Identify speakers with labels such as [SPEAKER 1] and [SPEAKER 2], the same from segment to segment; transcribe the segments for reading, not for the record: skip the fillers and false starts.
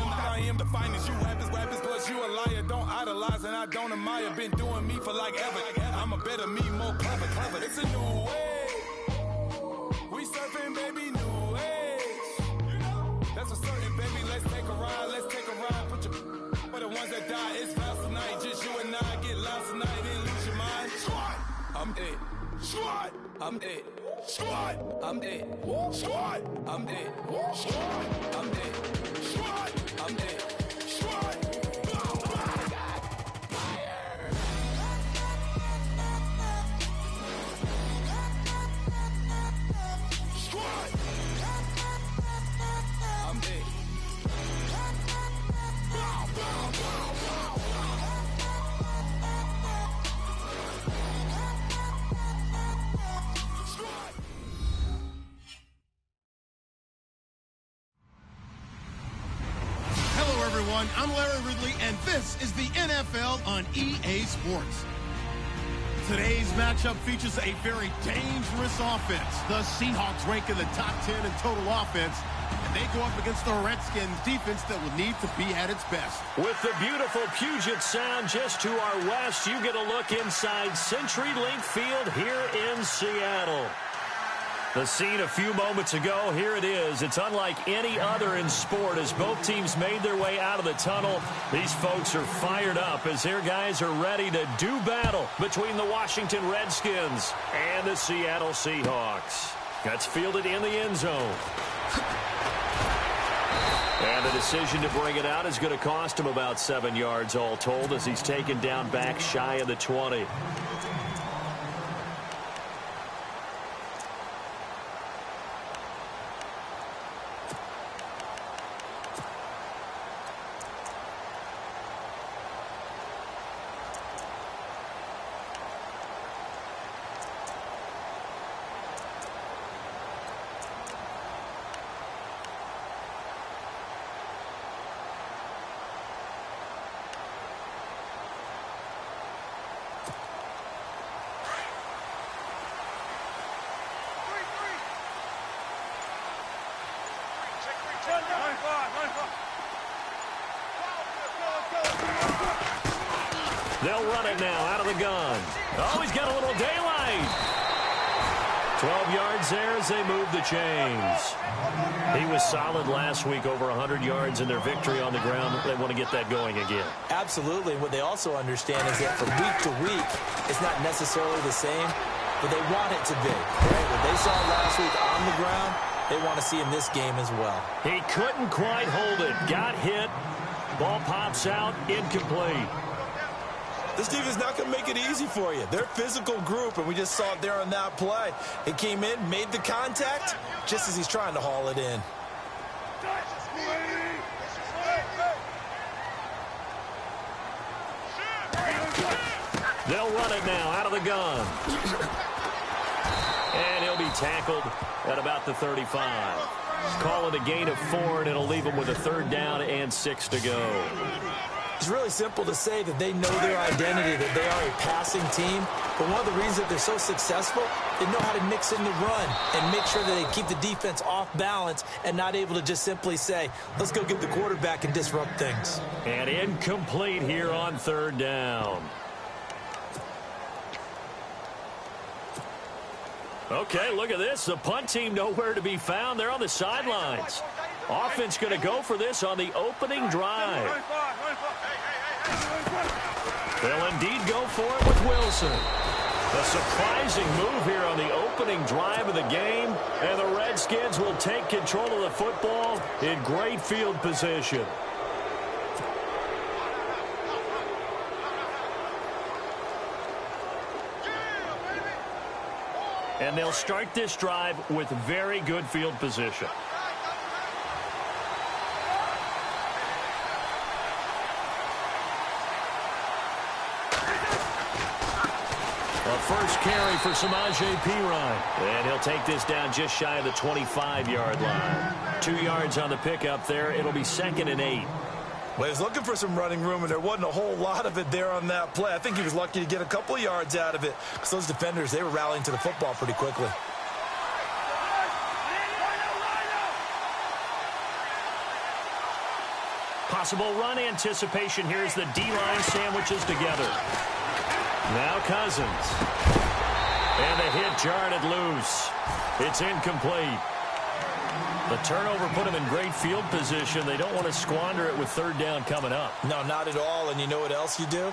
[SPEAKER 1] I am the finest. You rappers, plus you a liar. Don't idolize and I don't admire. Been doing me for like ever. I'm a better me, more clever. It's a new way. We surfing, baby, new age. That's a certain, baby. Let's take a ride. Put your for the ones that die. It's vows tonight. Just you and I get lost tonight. Then lose your mind. Squad, I'm dead. Squad, I'm dead. Squad, I'm dead. Squad, I'm dead. Squad, I'm dead. Squad, I'm dead. Squad.
[SPEAKER 2] I'm Larry Ridley, and this is the NFL on EA Sports. Today's matchup features a very dangerous offense. The Seahawks rank in the top 10 in total offense, and they go up against the Redskins defense that will need to be at its best.
[SPEAKER 3] With the beautiful Puget Sound just to our west, you get a look inside CenturyLink Field here in Seattle. The scene a few moments ago, here it is. It's unlike any other in sport as both teams made their way out of the tunnel. These folks are fired up as their guys are ready to do battle between the Washington Redskins and the Seattle Seahawks. That's fielded in the end zone. And the decision to bring it out is going to cost him about 7 yards all told as he's taken down back shy of the 20. They'll run it now out of the gun. Oh, he's got a little daylight. 12 yards there as they move the chains. He was solid last week, over 100 yards in their victory on the ground. They want to get that going again.
[SPEAKER 4] Absolutely. What they also understand is that from week to week, it's not necessarily the same, but they want it to be. Right? What they saw last week on the ground, they want to see in this game as well.
[SPEAKER 3] He couldn't quite hold it. Got hit. Ball pops out. Incomplete.
[SPEAKER 4] This defense is not going to make it easy for you. They're a physical group, and we just saw it there on that play. He came in, made the contact, just as he's trying to haul it in.
[SPEAKER 3] They'll run it now out of the gun. And he'll be tackled at about the 35. Call it a gain of 4, and it'll leave him with a 3rd down and 6 to go.
[SPEAKER 4] It's really simple to say that they know their identity, that they are a passing team. But one of the reasons that they're so successful, they know how to mix in the run and make sure that they keep the defense off balance and not able to just simply say, let's go get the quarterback and disrupt things.
[SPEAKER 3] And incomplete here on 3rd down. Okay, look at this. The punt team nowhere to be found. They're on the sidelines. Offense going to go for this on the opening drive. They'll indeed go for it with Wilson. A surprising move here on the opening drive of the game, and the Redskins will take control of the football in great field position. And they'll start this drive with very good field position. A first carry for Samaje Perine. And he'll take this down just shy of the 25-yard line. 2 yards on the pickup there. It'll be 2nd and 8.
[SPEAKER 4] Well, he was looking for some running room, and there wasn't a whole lot of it there on that play. I think he was lucky to get a couple of yards out of it because those defenders, they were rallying to the football pretty quickly.
[SPEAKER 3] Possible run anticipation here as the D-line sandwiches together. Now Cousins. And the hit jarred it loose. It's incomplete. The turnover put them in great field position. They don't want to squander it with third down coming up.
[SPEAKER 4] No, not at all. And you know what else you do?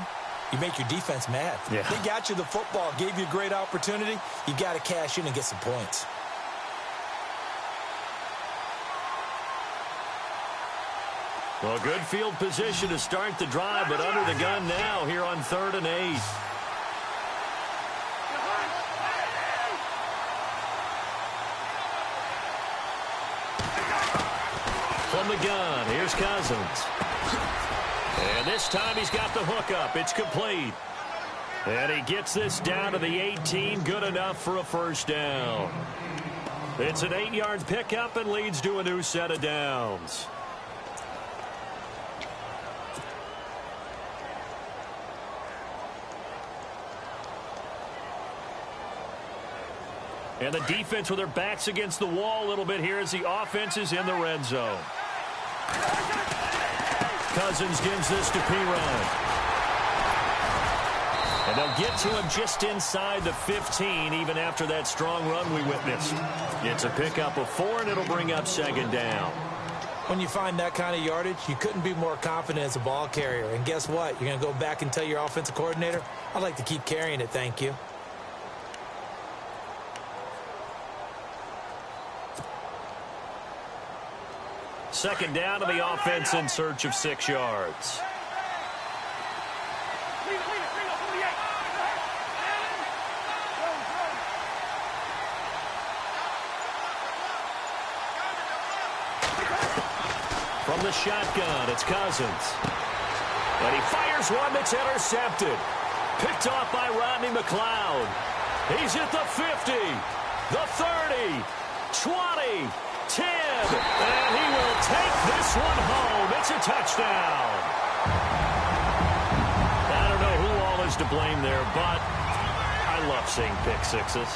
[SPEAKER 4] You make your defense mad.
[SPEAKER 3] Yeah.
[SPEAKER 4] They got you the football, gave you a great opportunity. You got to cash in and get some points.
[SPEAKER 3] Well, good field position to start the drive, but under the gun now here on 3rd and 8. From the gun, here's Cousins. And this time he's got the hook up. It's complete. And he gets this down to the 18. Good enough for a first down. It's an 8-yard pickup and leads to a new set of downs. And the defense with their backs against the wall a little bit here as the offense is in the red zone. Cousins gives this to P-Ryan. And they'll get to him just inside the 15, even after that strong run we witnessed. It's a pickup of 4, and it'll bring up 2nd down.
[SPEAKER 4] When you find that kind of yardage, you couldn't be more confident as a ball carrier. And guess what? You're going to go back and tell your offensive coordinator, I'd like to keep carrying it, thank you.
[SPEAKER 3] Second down to the offense in search of 6 yards. From the shotgun, it's Cousins. And he fires one that's intercepted. Picked off by Rodney McLeod. He's at the 50, the 30, 20, 10, and he will take this one home. It's a touchdown. I don't know who all is to blame there, but I love seeing pick sixes.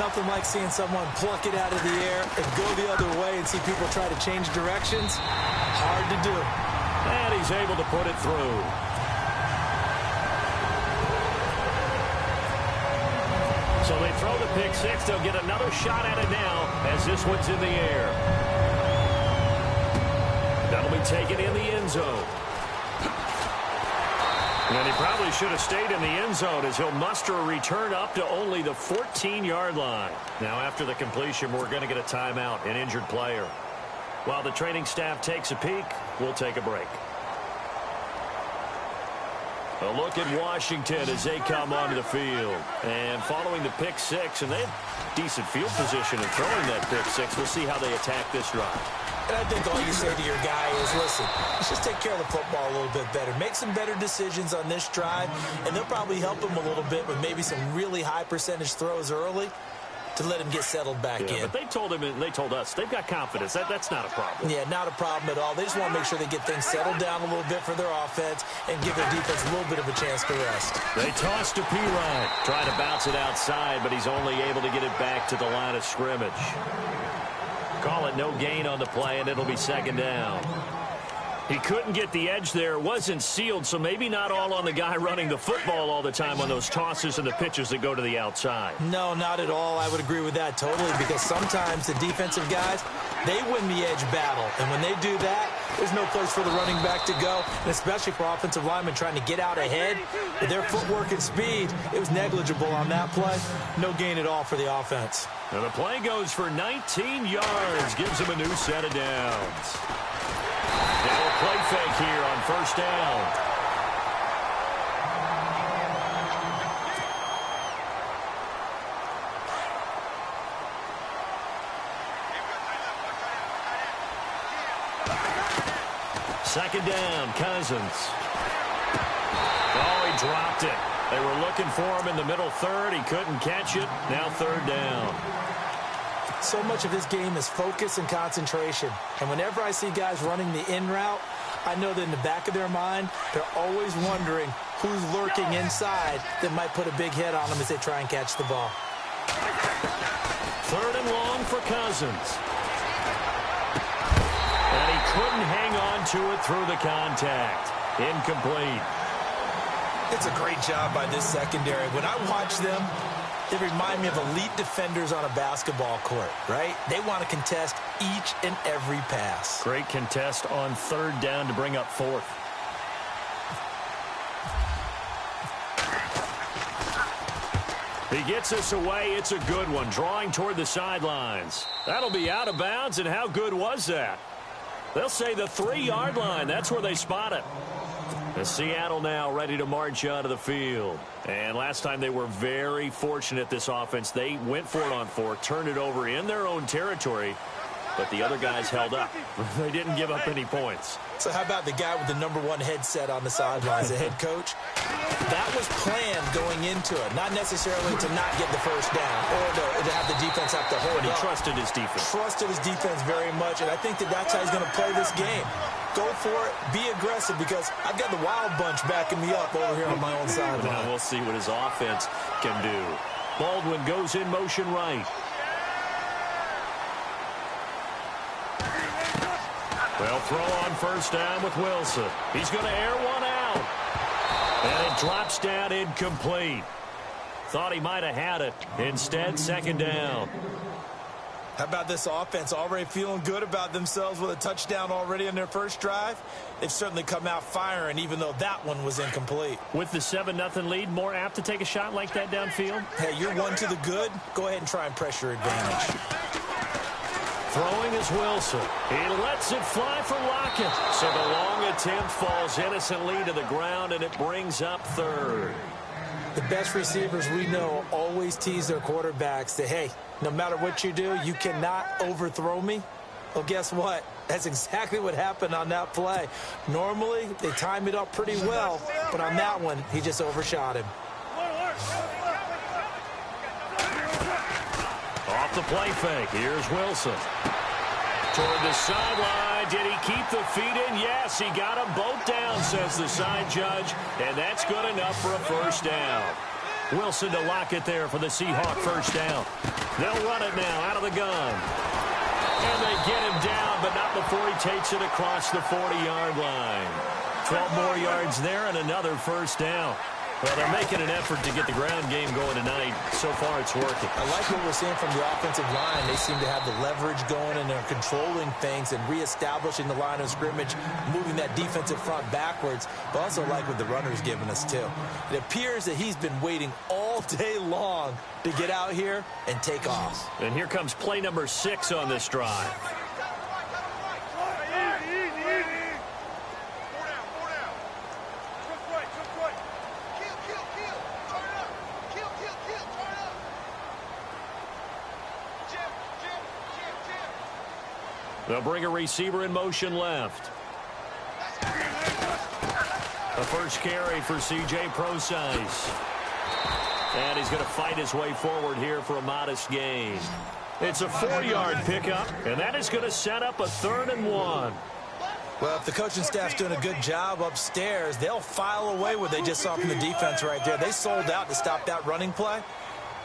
[SPEAKER 4] Nothing like seeing someone pluck it out of the air and go the other way and see people try to change directions. Hard to do.
[SPEAKER 3] And he's able to put it through. So they throw the pick six. They'll get another shot at it now as this one's in the air. That'll be taken in the end zone. And he probably should have stayed in the end zone as he'll muster a return up to only the 14-yard line. Now, after the completion, we're going to get a timeout, an injured player. While the training staff takes a peek, we'll take a break. A look at Washington as they come onto the field. And following the pick six, and they have decent field position in throwing that pick six. We'll see how they attack this drive.
[SPEAKER 4] And I think all you say to your guy is, listen, let's just take care of the football a little bit better. Make some better decisions on this drive, and they'll probably help him a little bit with maybe some really high percentage throws early to let him get settled back in.
[SPEAKER 3] But they told him and they told us they've got confidence. That's not a problem.
[SPEAKER 4] Yeah, not a problem at all. They just want to make sure they get things settled down a little bit for their offense and give their defense a little bit of a chance to rest.
[SPEAKER 3] They toss to P-Ryan. Try to bounce it outside, but he's only able to get it back to the line of scrimmage. Call it no gain on the play, and it'll be second down. He couldn't get the edge there. It wasn't sealed, so maybe not all on the guy running the football all the time on those tosses and the pitches that go to the outside. No,
[SPEAKER 4] not at all. I would agree with that totally, because sometimes the defensive guys, they win the edge battle. And when they do that, there's no place for the running back to go, and especially for offensive linemen trying to get out ahead. With their footwork and speed, it was negligible on that play. No gain at all for the offense.
[SPEAKER 3] And the play goes for 19 yards, gives him a new set of downs. Now a play fake here on first down. Second down, Cousins. Oh, he dropped it. They were looking for him in the middle third. He couldn't catch it. Now third down.
[SPEAKER 4] So much of this game is focus and concentration. And whenever I see guys running the in route, I know that in the back of their mind, they're always wondering who's lurking inside that might put a big hit on them as they try and catch the ball.
[SPEAKER 3] Third and long for Cousins. And he couldn't hang on to it through the contact. Incomplete.
[SPEAKER 4] It's a great job by this secondary. When I watch them, they remind me of elite defenders on a basketball court, right? They want to contest each and every pass.
[SPEAKER 3] Great contest on third down to bring up fourth. He gets us away. It's a good one, drawing toward the sidelines. That'll be out of bounds, and how good was that? They'll say the 3-yard line. That's where they spot it. And Seattle now ready to march out of the field. And last time they were very fortunate, this offense. They went for it on 4, turned it over in their own territory, but the other guys held up. They didn't give up any points.
[SPEAKER 4] So how about the guy with the #1 headset on the sidelines, the head coach? That was planned going into it, not necessarily to not get the first down or to have the defense have to hold
[SPEAKER 3] But he
[SPEAKER 4] up.
[SPEAKER 3] trusted his defense.
[SPEAKER 4] Trusted his defense very much, and I think that's how he's going to play this game. Go for it, be aggressive, because I've got the wild bunch backing me up over here on my own sideline.
[SPEAKER 3] Now we'll see what his offense can do. Baldwin goes in motion right. They'll throw on first down with Wilson. He's going to air one out. And it drops down incomplete. Thought he might have had it. Instead, second down.
[SPEAKER 4] How about this offense already feeling good about themselves with a touchdown already in their first drive? They've certainly come out firing, even though that one was incomplete.
[SPEAKER 3] With the 7-0 lead, more apt to take a shot like that downfield?
[SPEAKER 4] Hey, you're one to the good. Go ahead and try and press your advantage.
[SPEAKER 3] Throwing is Wilson. He lets it fly for Lockett. So the long attempt falls innocently to the ground, and it brings up third.
[SPEAKER 4] The best receivers we know always tease their quarterbacks that, hey, no matter what you do, you cannot overthrow me. Well, guess what? That's exactly what happened on that play. Normally, they time it up pretty well, but on that one, he just overshot him.
[SPEAKER 3] Off the play fake. Here's Wilson. Toward the sideline. Did he keep the feet in? Yes, he got them both down, says the side judge, and that's good enough for a first down. Wilson to Lockett there for the Seahawk first down. They'll run it now out of the gun. And they get him down, but not before he takes it across the 40-yard line. 12 more yards there and another first down. Well, they're making an effort to get the ground game going tonight. So far, it's working.
[SPEAKER 4] I like what we're seeing from the offensive line. They seem to have the leverage going, and they're controlling things and reestablishing the line of scrimmage, moving that defensive front backwards. But also like what the runner's giving us, too. It appears that he's been waiting all day long to get out here and take off.
[SPEAKER 3] And here comes play number 6 on this drive. They'll bring a receiver in motion left. The first carry for C.J. Procise. And he's going to fight his way forward here for a modest gain. It's a 4-yard pickup, and that is going to set up a 3rd and 1.
[SPEAKER 4] Well, if the coaching staff's doing a good job upstairs, they'll file away what they just saw from the defense right there. They sold out to stop that running play.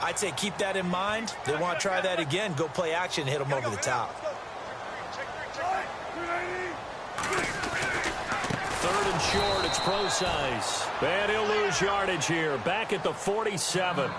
[SPEAKER 4] I'd say keep that in mind. They want to try that again. Go play action, hit them over the top.
[SPEAKER 3] 3rd and short, it's Procise. And he'll lose yardage here, back at the 47.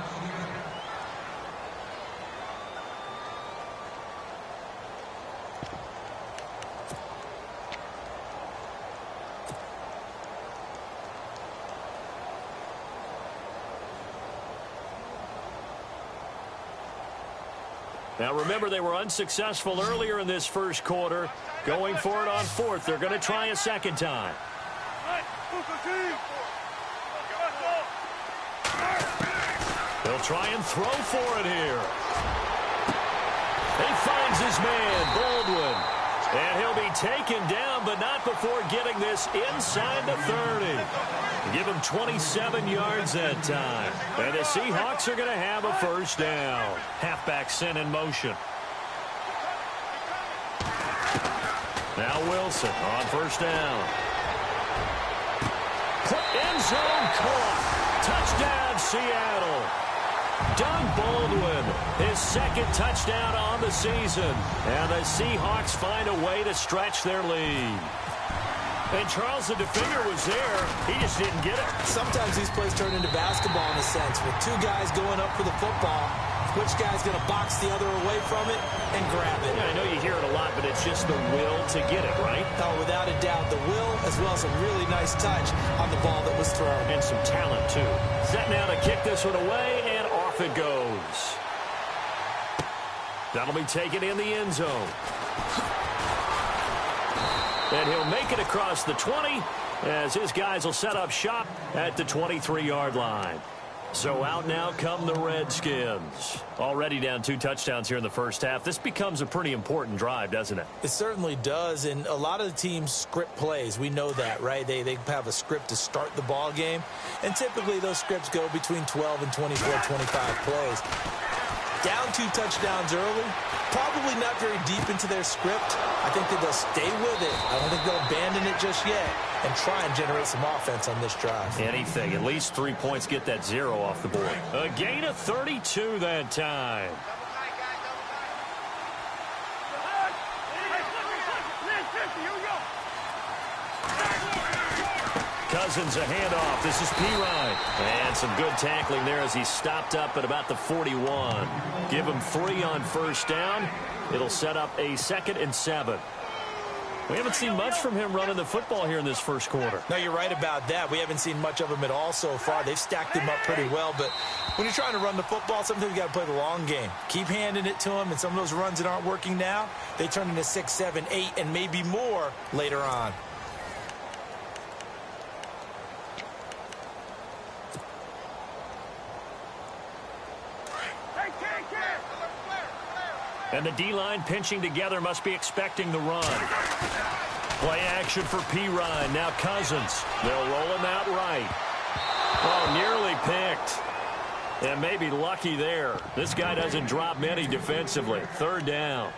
[SPEAKER 3] Now remember, they were unsuccessful earlier in this first quarter. Going for it on 4th. They're going to try a second time. They'll try and throw for it here. He finds his man, Baldwin. And he'll be taken down, but not before getting this inside the 30. Give him 27 yards that time. And the Seahawks are going to have a first down. Halfback sent in motion. Now Wilson on first down. End zone caught. Touchdown, Seattle. Doug Baldwin, his second touchdown on the season. And the Seahawks find a way to stretch their lead. And Charles, the defender, was there. He just didn't get it.
[SPEAKER 4] Sometimes these plays turn into basketball in a sense. With two guys going up for the football, which guy's going to box the other away from it and grab it?
[SPEAKER 3] Yeah, I know you hear it a lot, but it's just the will to get it, right?
[SPEAKER 4] Oh, without a doubt, the will as well as a really nice touch on the ball that was thrown.
[SPEAKER 3] And some talent, too. Set now to kick this one away, and off it goes. That'll be taken in the end zone. And he'll make it across the 20 as his guys will set up shop at the 23-yard line. So out now come the Redskins. Already down 2 touchdowns here in the first half. This becomes a pretty important drive, doesn't it?
[SPEAKER 4] It certainly does, and a lot of the teams script plays. We know that, right? They have a script to start the ball game, and typically those scripts go between 12 and 24, 25 plays. Down 2 touchdowns early, probably not very deep into their script. I think that they'll stay with it. I don't think they'll abandon it just yet and try and generate some offense on this drive.
[SPEAKER 3] Anything. At least 3 points, get that 0 off the board. A gain of 32 that time. Cousins a handoff. This is Pirine. And some good tackling there as he stopped up at about the 41. Give him 3 on first down. It'll set up a 2nd and 7. We haven't seen much from him running the football here in this first quarter.
[SPEAKER 4] No, you're right about that. We haven't seen much of him at all so far. They've stacked him up pretty well, but when you're trying to run the football, sometimes you got to play the long game. Keep handing it to him, and some of those runs that aren't working now, they turn into 6, 7, 8, and maybe more later on.
[SPEAKER 3] And the D-line pinching together must be expecting the run. Play action for Pirine. Now Cousins. They'll roll him out right. Oh, nearly picked. And maybe lucky there. This guy doesn't drop many defensively. 3rd down.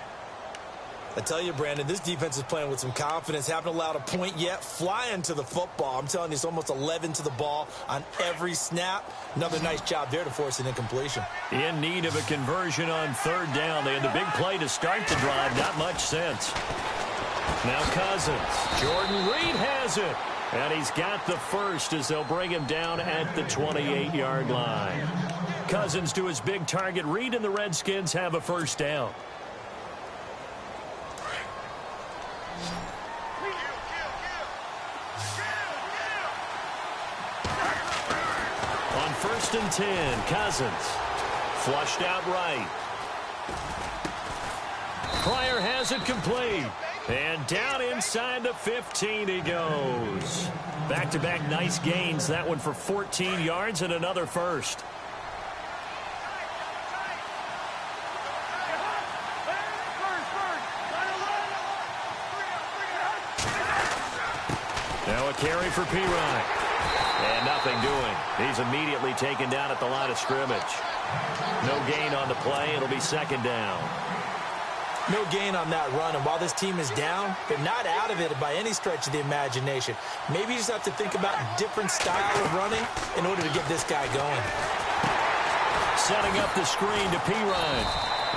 [SPEAKER 4] I tell you, Brandon, this defense is playing with some confidence. Haven't allowed a point yet. Flying to the football. I'm telling you, it's almost 11 to the ball on every snap. Another nice job there to force an incompletion.
[SPEAKER 3] In need of a conversion on 3rd down. They had the big play to start the drive. Not much sense. Now Cousins. Jordan Reed has it. And he's got the first as they'll bring him down at the 28-yard line. Cousins to his big target. Reed and the Redskins have a first down. On 1st and 10, Cousins. Flushed out right. Pryor has it complete. And down inside the 15 he goes. Back-to-back nice gains. That one for 14 yards and another first. Now a carry for Pirine. And nothing doing. He's immediately taken down at the line of scrimmage. No gain on the play. It'll be 2nd down.
[SPEAKER 4] No gain on that run, and while this team is down, they're not out of it by any stretch of the imagination. Maybe you just have to think about a different style of running in order to get this guy going.
[SPEAKER 3] Setting up the screen to Pirine.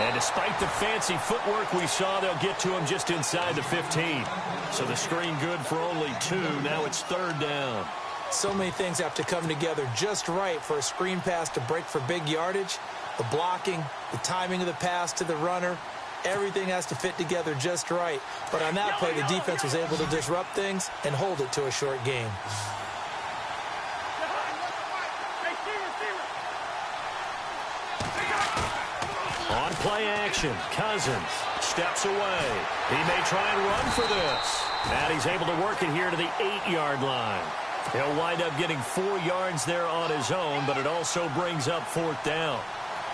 [SPEAKER 3] And despite the fancy footwork we saw, they'll get to him just inside the 15. So the screen good for only 2. Now it's 3rd down.
[SPEAKER 4] So many things have to come together just right for a screen pass to break for big yardage. The blocking, the timing of the pass to the runner, everything has to fit together just right. But on that play, the defense was able to disrupt things and hold it to a short game.
[SPEAKER 3] On play action, Cousins steps away. He may try and run for this. And he's able to work it here to the 8-yard line. He'll wind up getting 4 yards there on his own, but it also brings up 4th down.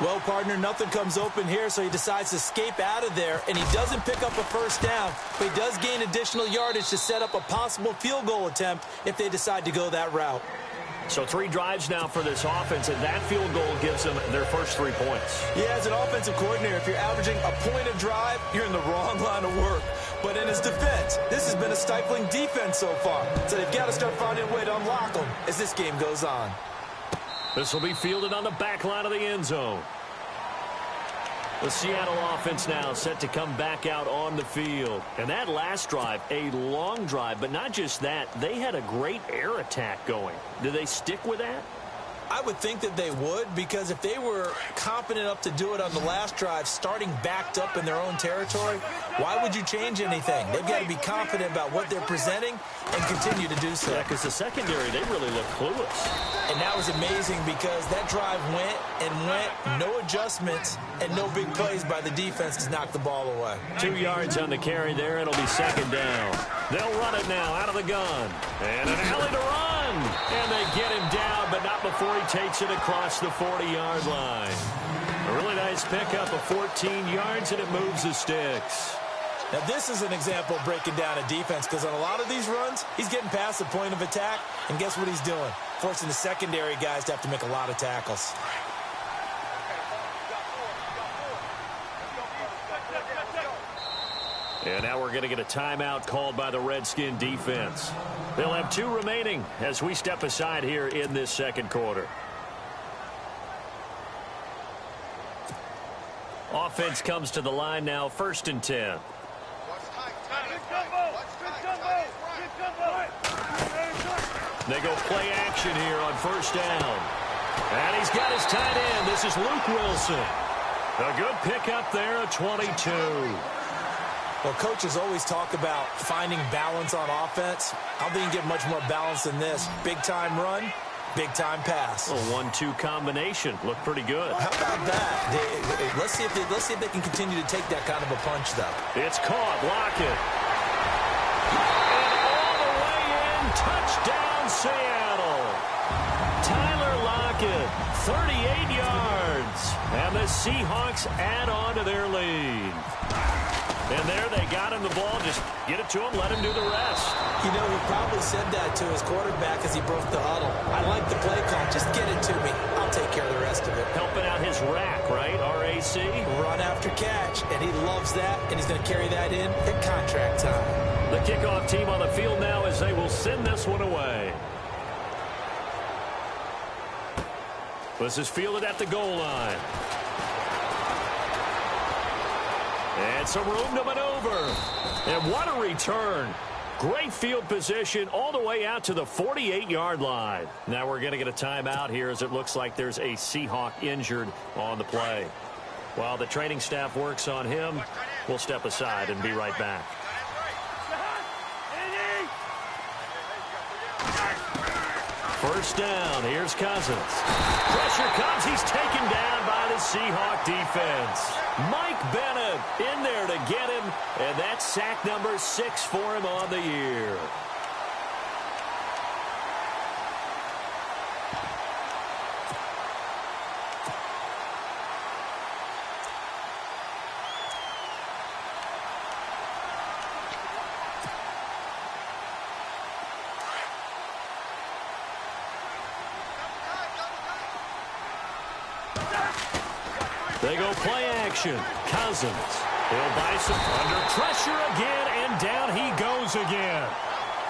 [SPEAKER 4] Well, partner, nothing comes open here, so he decides to escape out of there, and he doesn't pick up a first down, but he does gain additional yardage to set up a possible field goal attempt if they decide to go that route.
[SPEAKER 3] So 3 drives now for this offense, and that field goal gives them their first 3 points.
[SPEAKER 4] Yeah, as an offensive coordinator, if you're averaging a point a drive, you're in the wrong line of work. But in his defense, this has been a stifling defense so far, so they've got to start finding a way to unlock them as this game goes on.
[SPEAKER 3] This will be fielded on the back line of the end zone. The Seattle offense now set to come back out on the field. And that last drive, a long drive, but not just that, they had a great air attack going. Do they stick with that?
[SPEAKER 4] I would think that they would, because if they were confident enough to do it on the last drive, starting backed up in their own territory, why would you change anything? They've got to be confident about what they're presenting and continue to do so.
[SPEAKER 3] Yeah, because the secondary, they really look clueless.
[SPEAKER 4] And that was amazing because that drive went and went, no adjustments, and no big plays by the defense to knock the ball away.
[SPEAKER 3] 2 yards on the carry there. It'll be second down. They'll run it now out of the gun. And an alley to run. And they get him down, but not before he takes it across the 40-yard line. A really nice pickup of 14 yards, and it moves the sticks.
[SPEAKER 4] Now, this is an example of breaking down a defense, because on a lot of these runs, he's getting past the point of attack, and guess what he's doing? Forcing the secondary guys to have to make a lot of tackles.
[SPEAKER 3] And now we're going to get a timeout called by the Redskin defense. They'll have 2 remaining as we step aside here in this second quarter. Offense comes to the line now, 1st and 10. They go play action here on 1st down. And he's got his tight end. This is Luke Wilson. A good pickup there at 22.
[SPEAKER 4] Well, coaches always talk about finding balance on offense. I don't think you can get much more balance than this. Big-time run, big-time pass.
[SPEAKER 3] A 1-2 combination. Looked pretty good.
[SPEAKER 4] How about that? Let's see if they can continue to take that kind of a punch, though.
[SPEAKER 3] It's caught. Lockett. And all the way in. Touchdown, Seattle. Tyler Lockett, 38 yards. And the Seahawks add on to their lead. And there they got him the ball. Just get it to him, let him do the rest.
[SPEAKER 4] You know, he probably said that to his quarterback as he broke the huddle. I like the play call. Just get it to me. I'll take care of the rest of it.
[SPEAKER 3] Helping out his rack, right? RAC.
[SPEAKER 4] Run after catch. And he loves that. And he's going to carry that in at contract time.
[SPEAKER 3] The kickoff team on the field now as they will send this one away. This is fielded at the goal line. And some room to maneuver. And what a return. Great field position all the way out to the 48-yard line. Now we're going to get a timeout here as it looks like there's a Seahawk injured on the play. While the training staff works on him, we'll step aside and be right back. First down, here's Cousins. Pressure comes, he's taken down by the Seahawk defense. Mike Bennett in there to get him, and that's sack number 6 for him on the year. They go play action. Cousins. He'll buy some under pressure again, and down he goes again.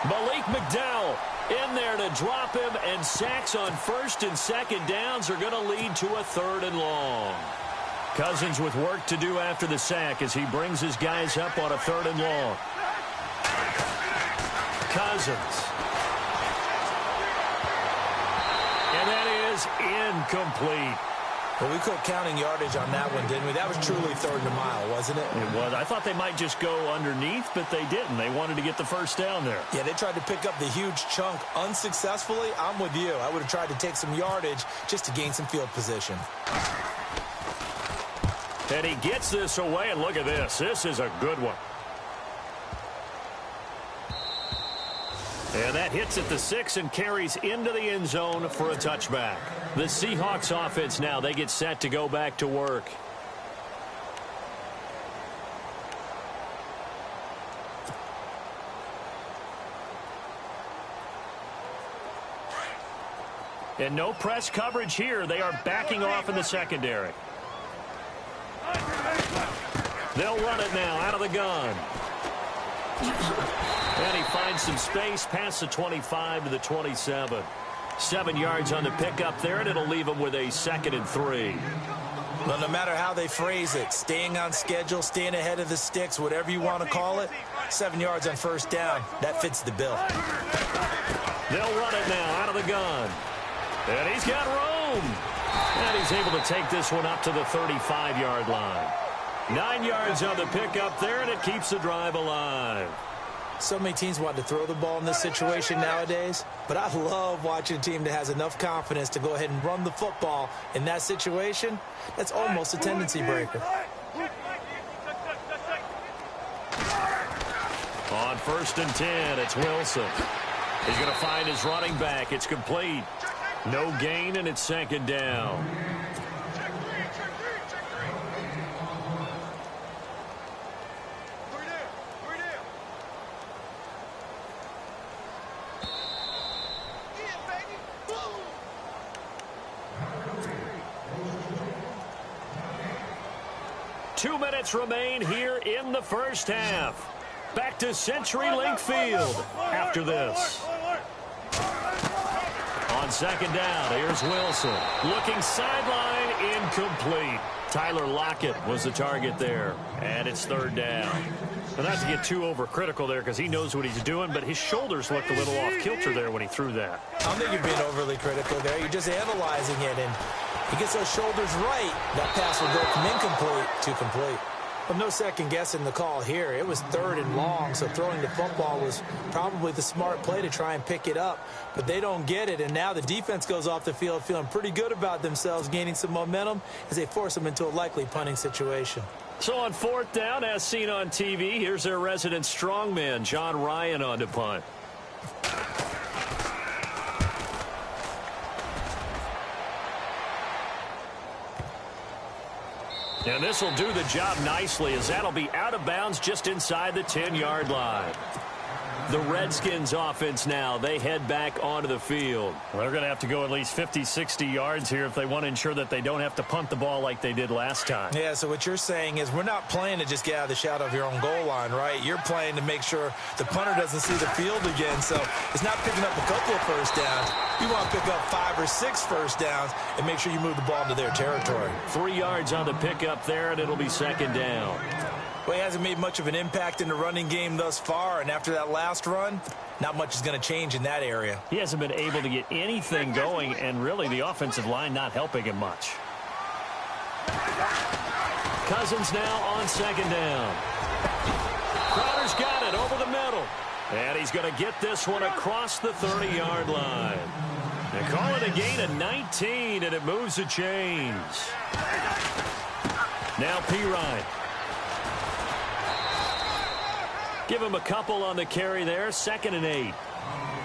[SPEAKER 3] Malik McDowell in there to drop him, and sacks on 1st and 2nd downs are going to lead to a 3rd and long. Cousins with work to do after the sack as he brings his guys up on a 3rd and long. Cousins. And that is incomplete.
[SPEAKER 4] Well, we quit counting yardage on that one, didn't we? That was truly 3rd and a mile, wasn't it?
[SPEAKER 3] It was. I thought they might just go underneath, but they didn't. They wanted to get the 1st down there.
[SPEAKER 4] Yeah, they tried to pick up the huge chunk unsuccessfully. I'm with you. I would have tried to take some yardage just to gain some field position.
[SPEAKER 3] And he gets this away, and look at this. This is a good one. And that hits at the 6 and carries into the end zone for a touchback. The Seahawks offense now, they get set to go back to work. And no press coverage here. They are backing off in the secondary. They'll run it now out of the gun. And he finds some space past the 25 to the 27. 7 yards on the pickup there, and it'll leave them with a 2nd and 3.
[SPEAKER 4] Well, no matter how they phrase it, staying on schedule, staying ahead of the sticks, whatever you want to call it, 7 yards on first down, that fits the bill.
[SPEAKER 3] They'll run it now out of the gun. And he's got room. And he's able to take this one up to the 35-yard line. 9 yards on the pickup there, and it keeps the drive alive.
[SPEAKER 4] So many teams want to throw the ball in this situation nowadays, but I love watching a team that has enough confidence to go ahead and run the football in that situation. That's almost a tendency breaker.
[SPEAKER 3] On 1st and 10, it's Wilson. He's going to find his running back. It's complete. No gain, and it's 2nd down. Two minutes remain here in the first half. Back to CenturyLink Field after this. On 2nd down, here's Wilson. Looking sideline, incomplete. Tyler Lockett was the target there, and it's 3rd down. Well, not to get too overcritical there because he knows what he's doing, but his shoulders looked a little off kilter there when he threw that.
[SPEAKER 4] I don't think you're being overly critical there. You're just analyzing it, and he gets those shoulders right. That pass will go from incomplete to complete. But no second guessing the call here. It was 3rd and long, so throwing the football was probably the smart play to try and pick it up. But they don't get it, and now the defense goes off the field feeling pretty good about themselves, gaining some momentum as they force them into a likely punting situation.
[SPEAKER 3] So on 4th down, as seen on TV, here's their resident strongman, John Ryan, on to punt. And this will do the job nicely, as that'll be out of bounds just inside the 10-yard line. The Redskins offense now, they head back onto the field. Well, they're going to have to go at least 50, 60 yards here if they want to ensure that they don't have to punt the ball like they did last time.
[SPEAKER 4] Yeah, so what you're saying is we're not playing to just get out of the shadow of your own goal line, right? You're playing to make sure the punter doesn't see the field again. So it's not picking up a couple of first downs. You want to pick up 5 or 6 first downs and make sure you move the ball into their territory.
[SPEAKER 3] 3 yards on the pickup there, and it'll be 2nd down.
[SPEAKER 4] Well, he hasn't made much of an impact in the running game thus far, and after that last run, not much is going to change in that area.
[SPEAKER 3] He hasn't been able to get anything going, and really the offensive line not helping him much. Cousins now on 2nd down. Crowder's got it over the middle. And he's going to get this one across the 30-yard line. They call it a gain of 19, and it moves the chains. Now Pirine. Give him a couple on the carry there. 2nd and 8.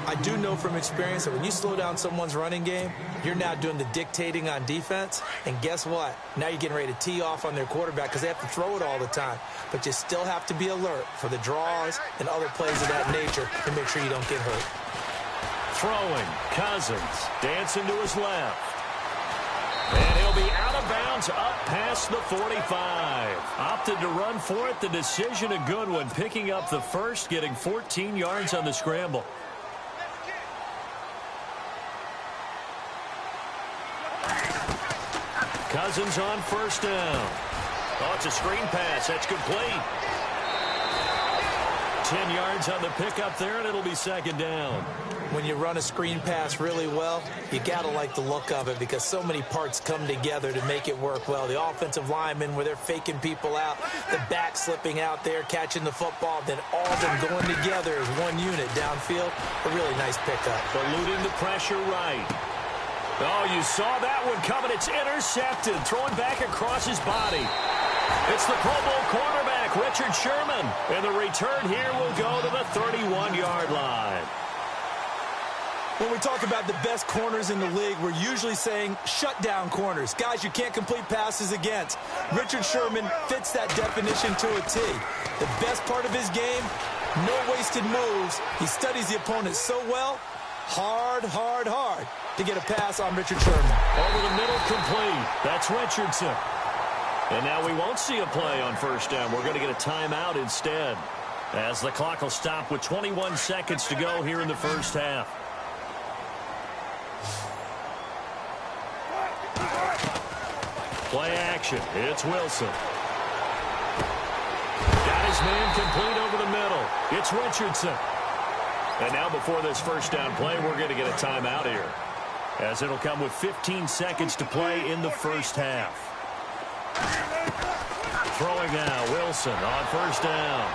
[SPEAKER 4] I do know from experience that when you slow down someone's running game, you're now doing the dictating on defense. And guess what? Now you're getting ready to tee off on their quarterback because they have to throw it all the time. But you still have to be alert for the draws and other plays of that nature to make sure you don't get hurt.
[SPEAKER 3] Throwing. Cousins dancing to his left. And he'll be out of bounds up past the 45. Opted to run for it. The decision a good one. Picking up the first, getting 14 yards on the scramble. Cousins on 1st down. Oh, it's a screen pass. That's complete. 10 yards on the pickup there, and it'll be 2nd down.
[SPEAKER 4] When you run a screen pass really well, you got to like the look of it because so many parts come together to make it work well. The offensive linemen, where they're faking people out, the back slipping out there, catching the football, then all of them going together as one unit downfield. A really nice pickup.
[SPEAKER 3] Eluding the pressure right. Oh, you saw that one coming. It's intercepted. Throwing back across his body. It's the Pro Bowl cornerback, Richard Sherman. And the return here will go to the 31-yard line.
[SPEAKER 4] When we talk about the best corners in the league, we're usually saying shutdown corners, guys you can't complete passes against. Richard Sherman fits that definition to a T. The best part of his game, no wasted moves. He studies the opponent so well, hard to get a pass on Richard Sherman.
[SPEAKER 3] Over the middle, complete. That's Richardson. And now we won't see a play on 1st down. We're going to get a timeout instead, as the clock will stop with 21 seconds to go here in the first half. Play action. It's Wilson. Got his man complete over the middle. It's Richardson. And now before this first down play, we're going to get a timeout here, as it'll come with 15 seconds to play in the first half. Throwing now, Wilson on first down.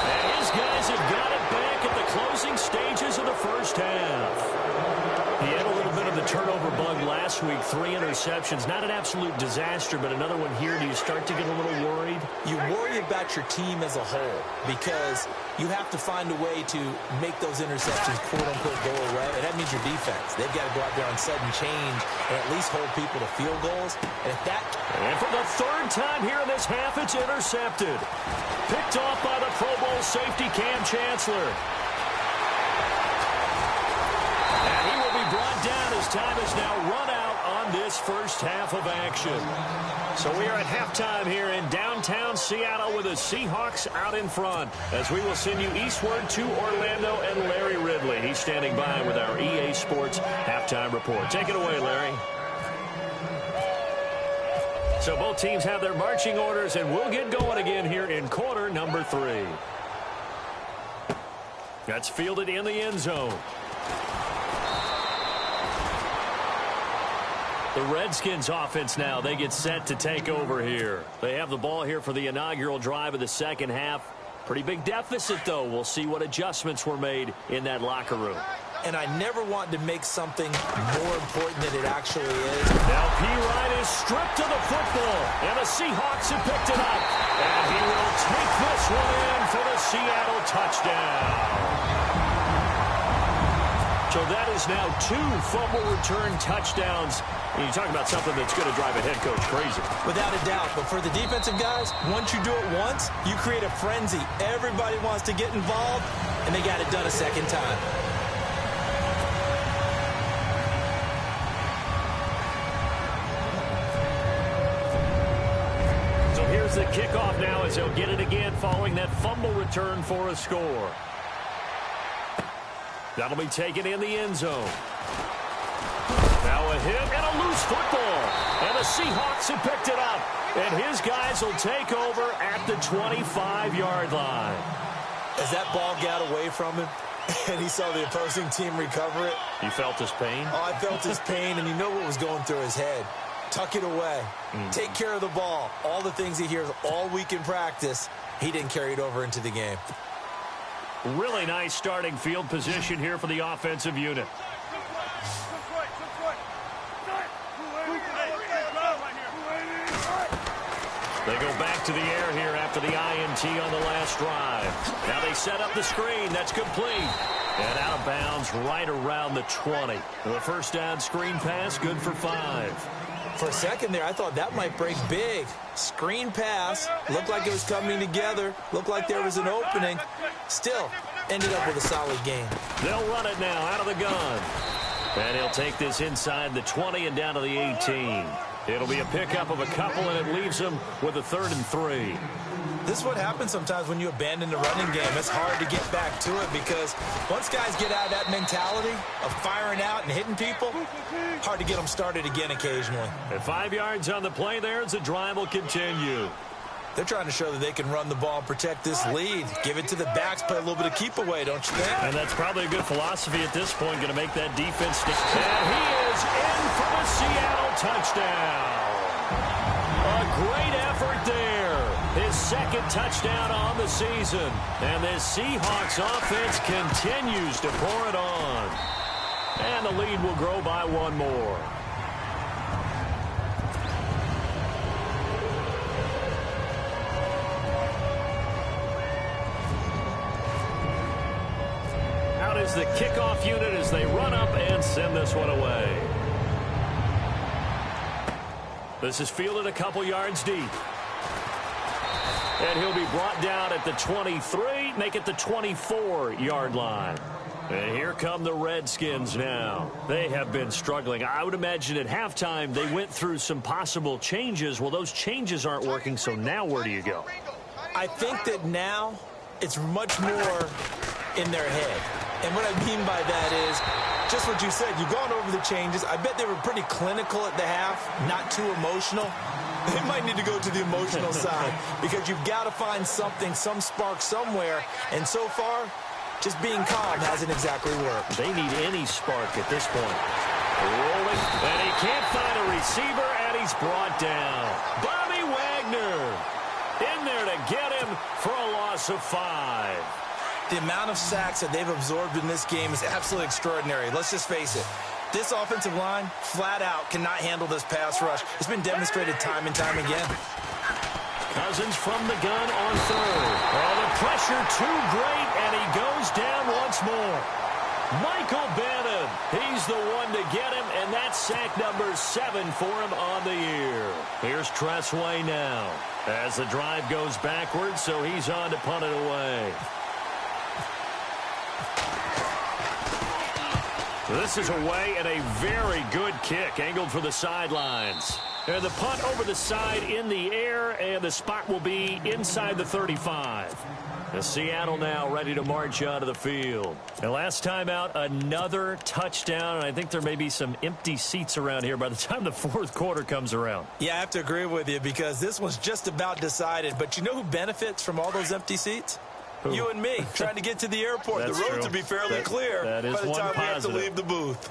[SPEAKER 3] And his guys have got it back at the closing stages of the first half. He had a little bit of the turnover bug last week, 3 interceptions. Not an absolute disaster, but another one here. Do you start to get a little worried?
[SPEAKER 4] You worry about your team as a whole because you have to find a way to make those interceptions, quote-unquote, go away. And that means your defense. They've got to go out there on sudden change and at least hold people to field goals. And if that...
[SPEAKER 3] And for the third time here in this half, it's intercepted. Picked off by the Pro Bowl safety, Cam Chancellor. Brought down as time is now run out on this first half of action. So we are at halftime here in downtown Seattle with the Seahawks out in front, as we will send you eastward to Orlando and Larry Ridley. He's standing by with our EA Sports halftime report. Take it away, Larry. So both teams have their marching orders, and we'll get going again here in quarter number 3. That's fielded in the end zone. The Redskins offense now, they get set to take over here. They have the ball here for the inaugural drive of the second half. Pretty big deficit, though. We'll see what adjustments were made in that locker room.
[SPEAKER 4] And I never want to make something more important than it actually is.
[SPEAKER 3] Now P. Ryan is stripped of the football, and the Seahawks have picked it up. And he will take this one in for the Seattle touchdown. So that is now 2 fumble return touchdowns. And you talk about something that's going to drive a head coach crazy.
[SPEAKER 4] Without a doubt. But for the defensive guys, once you do it once, you create a frenzy. Everybody wants to get involved, and they got it done a second time.
[SPEAKER 3] So here's the kickoff now as they'll get it again following that fumble return for a score. That'll be taken in the end zone. Now a hit and a loose football. And the Seahawks have picked it up. And his guys will take over at the 25-yard line.
[SPEAKER 4] As that ball got away from him and he saw the opposing team recover it.
[SPEAKER 3] You felt his pain?
[SPEAKER 4] Oh, I felt his pain, and you know what was going through his head. Tuck it away. Take care of the ball. All the things he hears all week in practice, he didn't carry it over into the game.
[SPEAKER 3] Really nice starting field position here for the offensive unit. They go back to the air here after the INT on the last drive. Now they set up the screen. That's complete. And out of bounds right around the 20. The first down screen pass, good for 5.
[SPEAKER 4] For a second there, I thought that might break big. Screen pass. Looked like it was coming together. Looked like there was an opening. Still, ended up with a solid game.
[SPEAKER 3] They'll run it now out of the gun. And he'll take this inside the 20 and down to the 18. It'll be a pickup of a couple, and it leaves them with a 3rd and 3.
[SPEAKER 4] This is what happens sometimes when you abandon the running game. It's hard to get back to it because once guys get out of that mentality of firing out and hitting people, hard to get them started again occasionally.
[SPEAKER 3] And 5 yards on the play there as the drive will continue.
[SPEAKER 4] They're trying to show that they can run the ball and protect this lead. Give it to the backs, play a little bit of keep away, don't you think?
[SPEAKER 3] And that's probably a good philosophy at this point, going to make that defense stick. And he is in for the Seattle touchdown. A great effort there. His 2nd touchdown on the season. And this Seahawks offense continues to pour it on. And the lead will grow by 1 more. Out is the kickoff unit as they run up and send this one away. This is fielded a couple yards deep. And he'll be brought down at the 23, make it the 24-yard line. And here come the Redskins now. They have been struggling. I would imagine at halftime they went through some possible changes. Well, those changes aren't working, so now where do you go?
[SPEAKER 4] I think that now it's much more in their head. And what I mean by that is just what you said. You've gone over the changes. I bet they were pretty clinical at the half, not too emotional. They might need to go to the emotional side because you've got to find something, some spark somewhere. And so far, just being calm hasn't exactly worked.
[SPEAKER 3] They need any spark at this point. Rolling, and he can't find a receiver, and he's brought down. Bobby Wagner in there to get him for a loss of 5.
[SPEAKER 4] The amount of sacks that they've absorbed in this game is absolutely extraordinary. Let's just face it. This offensive line, flat out, cannot handle this pass rush. It's been demonstrated time and time again.
[SPEAKER 3] Cousins from the gun on third. Oh, the pressure too great, and he goes down once more. Michael Bannon, he's the one to get him, and that's sack number 7 for him on the year. Here's Tressway now as the drive goes backwards, so he's on to punt it away. This is away and a very good kick, angled for the sidelines. And the punt over the side in the air, and the spot will be inside the 35. Seattle now ready to march onto the field. And last time out, another touchdown, and I think there may be some empty seats around here by the time the fourth quarter comes around.
[SPEAKER 4] Yeah, I have to agree with you because this was just about decided. But you know who benefits from all those empty seats? Who? You and me, trying to get to the airport. The roads will be fairly clear by the time we have to leave the booth.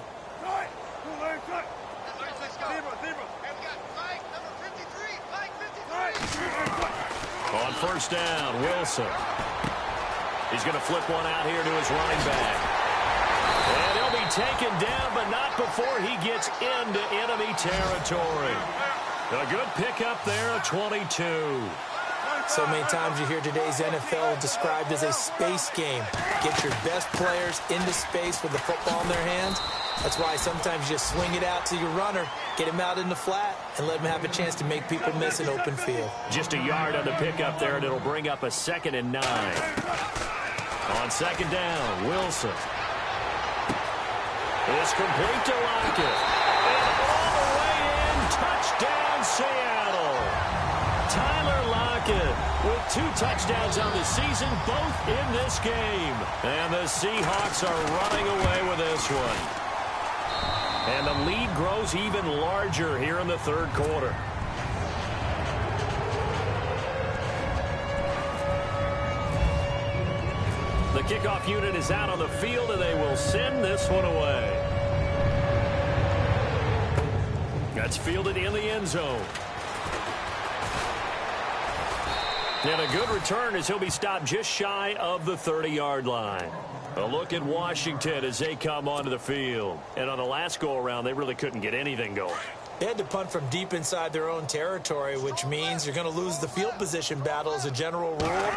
[SPEAKER 3] On first down, Wilson. He's going to flip one out here to his running back. And he'll be taken down, but not before he gets into enemy territory. A good pickup there, a 22.
[SPEAKER 4] So many times you hear today's NFL described as a space game. Get your best players into space with the football in their hands. That's why sometimes you just swing it out to your runner, get him out in the flat, and let him have a chance to make people miss an open field.
[SPEAKER 3] Just a yard on the pickup there, and it'll bring up a 2nd and 9. On second down, Wilson. It's complete to Lockett. And all the way in, touchdown Seattle. Tyler Lockett with 2 touchdowns on the season, both in this game. And the Seahawks are running away with this one. And the lead grows even larger here in the third quarter. The kickoff unit is out on the field, and they will send this one away. That's fielded in the end zone. And a good return as he'll be stopped just shy of the 30-yard line. A look at Washington as they come onto the field. And on the last go-around, they really couldn't get anything going.
[SPEAKER 4] They had to punt from deep inside their own territory, which means you're going to lose the field position battle as a general rule.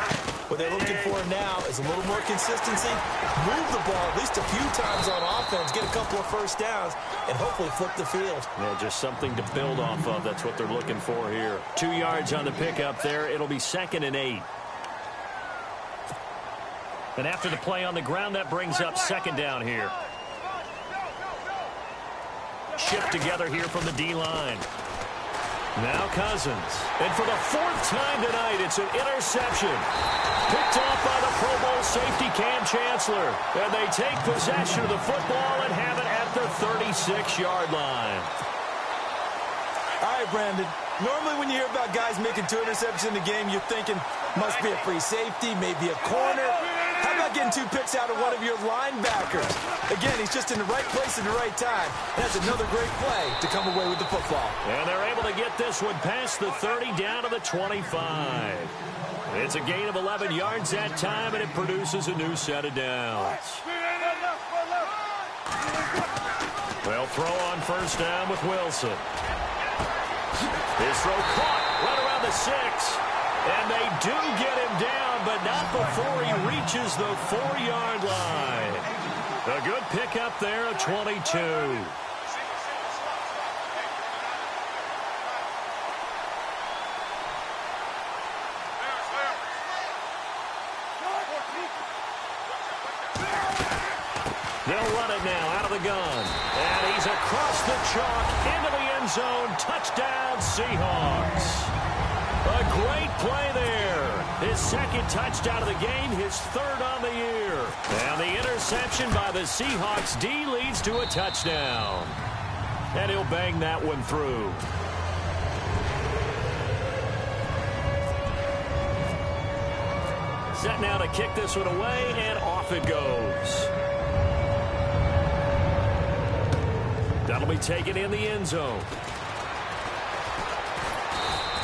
[SPEAKER 4] What they're looking for now is a little more consistency, move the ball at least a few times on offense, get a couple of first downs, and hopefully flip the field.
[SPEAKER 3] Yeah, just something to build off of. That's what they're looking for here. 2 yards on the pickup there. It'll be 2nd and 8. And after the play on the ground, that brings up 2nd down here. Shift together here from the D-line. Now Cousins. And for the 4th time tonight, it's an interception. Picked off by the Pro Bowl safety Cam Chancellor. And they take possession of the football and have it at the 36-yard line.
[SPEAKER 4] All right, Brandon. Normally when you hear about guys making 2 interceptions in the game, you're thinking must be a free safety, maybe a corner. How about getting 2 picks out of one of your linebackers? Again, he's just in the right place at the right time. And that's another great play to come away with the football.
[SPEAKER 3] And they're able to get this one past the 30 down to the 25. It's a gain of 11 yards that time, and it produces a new set of downs. They'll throw on first down with Wilson. His throw caught right around the 6. And they do get him down, but not before he reaches the 4-yard line. A good pickup there, a 22. They'll run it now out of the gun. And he's across the chalk into the end zone. Touchdown, Seahawks. A great play there. His second touchdown of the game, his third on the year. And the interception by the Seahawks D leads to a touchdown. And he'll bang that one through. Set now to kick this one away, and off it goes. That'll be taken in the end zone.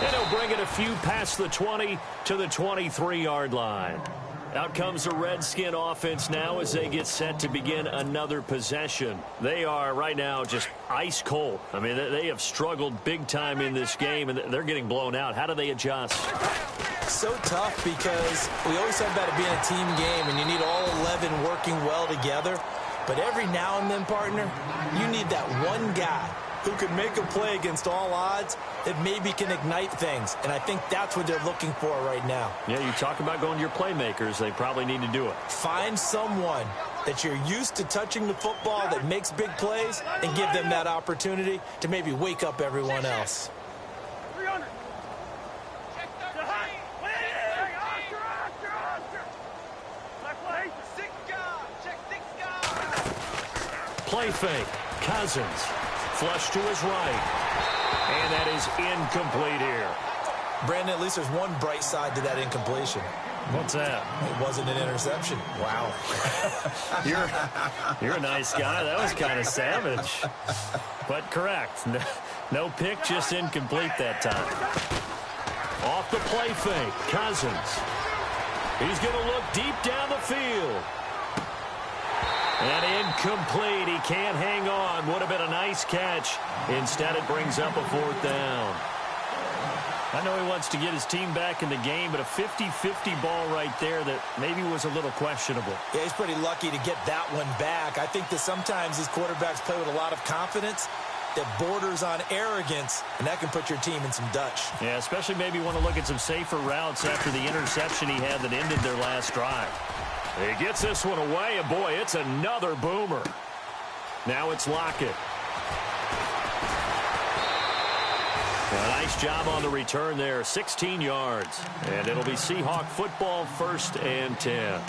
[SPEAKER 3] And he'll bring it a few past the 20 to the 23-yard line. Out comes the Redskin offense now as they get set to begin another possession. They are right now just ice cold. I mean, they have struggled big time in this game, and they're getting blown out. How do they adjust?
[SPEAKER 4] So tough because we always talk about it being a team game, and you need all 11 working well together. But every now and then, partner, you need that one guy who can make a play against all odds that maybe can ignite things. And I think that's what they're looking for right now.
[SPEAKER 3] Yeah, you talk about going to your playmakers. They probably need to do it.
[SPEAKER 4] Find someone that you're used to touching the football that makes big plays and give them that opportunity to maybe wake up everyone else.
[SPEAKER 3] Play fake. Cousins. Flush to his right. And that is incomplete here.
[SPEAKER 4] Brandon, at least there's one bright side to that incompletion.
[SPEAKER 3] What's that?
[SPEAKER 4] It wasn't an interception. Wow.
[SPEAKER 3] You're a nice guy. That was kind of savage. But correct. No pick, just incomplete that time. Off the play fake. Cousins. He's going to look deep down the field. And incomplete. He can't hang on. Would have been a nice catch. Instead, it brings up a fourth down. I know he wants to get his team back in the game, but a 50-50 ball right there that maybe was a little questionable.
[SPEAKER 4] Yeah, he's pretty lucky to get that one back. I think that sometimes these quarterbacks play with a lot of confidence that borders on arrogance, and that can put your team in some Dutch.
[SPEAKER 3] Yeah, especially maybe want to look at some safer routes after the interception he had that ended their last drive. He gets this one away, and boy, it's another boomer. Now it's Lockett. A nice job on the return there, 16 yards. And it'll be Seahawk football, 1st and 10.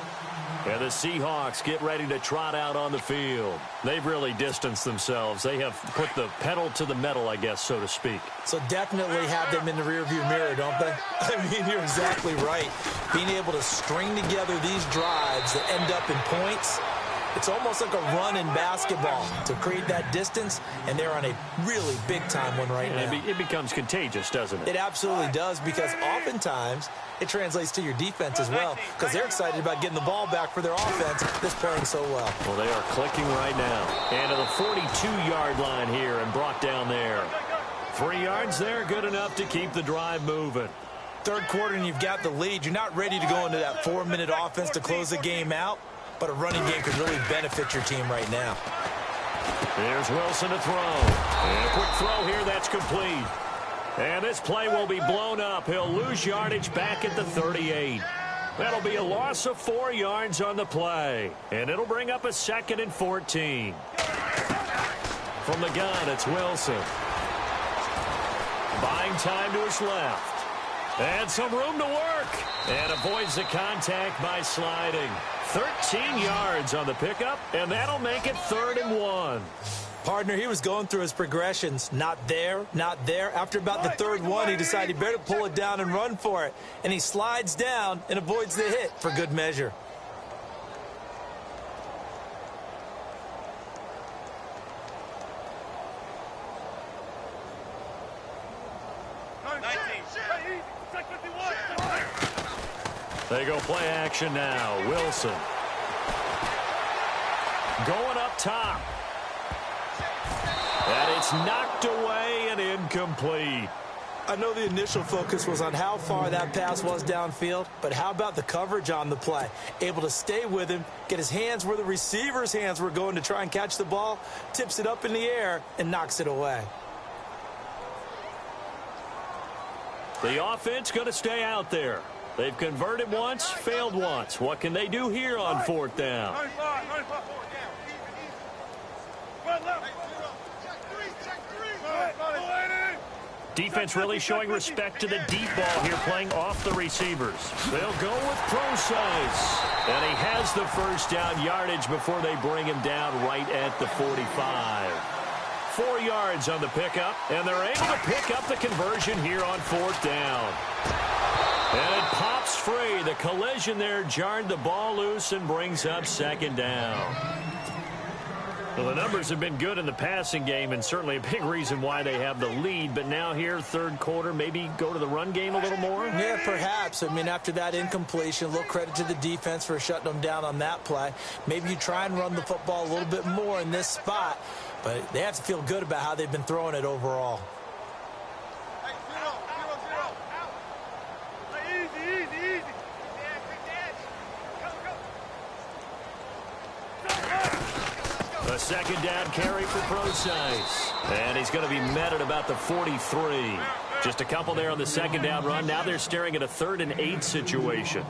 [SPEAKER 3] And the Seahawks get ready to trot out on the field. They've really distanced themselves. They have put the pedal to the metal, I guess, so to speak.
[SPEAKER 4] So definitely have them in the rearview mirror, don't they? I mean, you're exactly right. Being able to string together these drives that end up in points, it's almost like a run in basketball to create that distance, and they're on a really big-time one right now.
[SPEAKER 3] It becomes contagious, doesn't it?
[SPEAKER 4] It absolutely does, because oftentimes it translates to your defense as well, because they're excited about getting the ball back for their offense that's playing so well.
[SPEAKER 3] Well, they are clicking right now. And to the 42-yard line here and brought down there. 3 yards there, good enough to keep the drive moving.
[SPEAKER 4] Third quarter and you've got the lead. You're not ready to go into that 4-minute offense to close the game out, but a running game could really benefit your team right now.
[SPEAKER 3] There's Wilson to throw. And a quick throw here, that's complete. And this play will be blown up. He'll lose yardage back at the 38. That'll be a loss of 4 yards on the play. And it'll bring up a 2nd and 14. From the gun, it's Wilson. Buying time to his left. And some room to work. And avoids the contact by sliding. 13 yards on the pickup, and that'll make it 3rd and 1.
[SPEAKER 4] Partner, he was going through his progressions. Not there, not there. After about the 3rd one, he decided he better pull it down and run for it. And he slides down and avoids the hit for good measure.
[SPEAKER 3] They go play action now. Wilson. Going up top. And it's knocked away and incomplete.
[SPEAKER 4] I know the initial focus was on how far that pass was downfield, but how about the coverage on the play? Able to stay with him, get his hands where the receiver's hands were going to try and catch the ball, tips it up in the air, and knocks it away.
[SPEAKER 3] The offense going to stay out there. They've converted once, failed once. What can they do here on 4th down? Defense really showing respect to the deep ball here, playing off the receivers. They'll go with Procise. And he has the first down yardage before they bring him down right at the 45. 4 yards on the pickup, and they're able to pick up the conversion here on 4th down. And it pops free. The collision there jarred the ball loose and brings up 2nd down. Well, the numbers have been good in the passing game, and certainly a big reason why they have the lead. But now here, 3rd quarter, maybe go to the run game a little more?
[SPEAKER 4] Yeah, perhaps. I mean, after that incompletion, a little credit to the defense for shutting them down on that play. Maybe you try and run the football a little bit more in this spot, but they have to feel good about how they've been throwing it overall.
[SPEAKER 3] A 2nd down carry for Procise. And he's going to be met at about the 43. Just a couple there on the 2nd down run. Now they're staring at a 3rd and 8 situation.